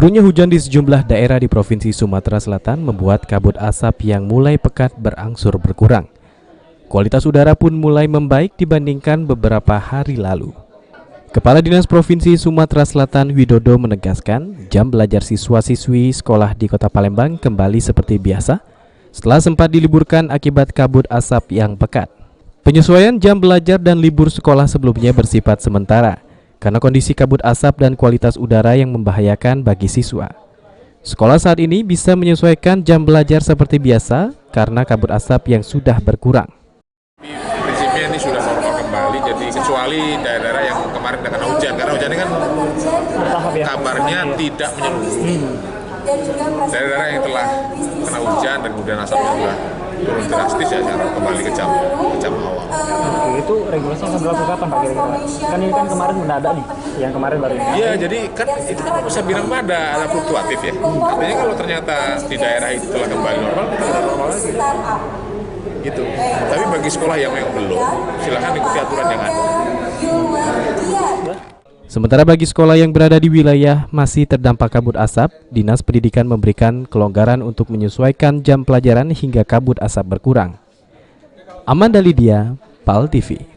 Turunnya hujan di sejumlah daerah di Provinsi Sumatera Selatan membuat kabut asap yang mulai pekat berangsur berkurang. Kualitas udara pun mulai membaik dibandingkan beberapa hari lalu. Kepala Dinas Provinsi Sumatera Selatan Widodo menegaskan jam belajar siswa-siswi sekolah di Kota Palembang kembali seperti biasa setelah sempat diliburkan akibat kabut asap yang pekat. Penyesuaian jam belajar dan libur sekolah sebelumnya bersifat sementara karena kondisi kabut asap dan kualitas udara yang membahayakan bagi siswa. Sekolah saat ini bisa menyesuaikan jam belajar seperti biasa karena kabut asap yang sudah berkurang. Prinsipnya ini sudah normal kembali, jadi kecuali daerah-daerah yang kemarin kena hujan, karena hujan ini kan kabarnya tidak menyeluruh. Daerah-daerah yang telah kena hujan dan kemudian asapnya sudah turun drastis ya sekarang kembali ke jam awal. Itu regulasinya akan berlaku kapan Pak kira-kira? Kan ini kan kemarin mendadak nih, yang kemarin baru ini. Iya, jadi kan itu kan bisa bilang ada fluktuatif ya. Artinya kalau ternyata di daerah itu telah kembali normal, kita udah normal lagi. Gitu. Tapi bagi sekolah yang belum, silakan ikuti aturan yang ada. Sementara bagi sekolah yang berada di wilayah masih terdampak kabut asap, Dinas Pendidikan memberikan kelonggaran untuk menyesuaikan jam pelajaran hingga kabut asap berkurang. Amanda Lydia, PAL TV.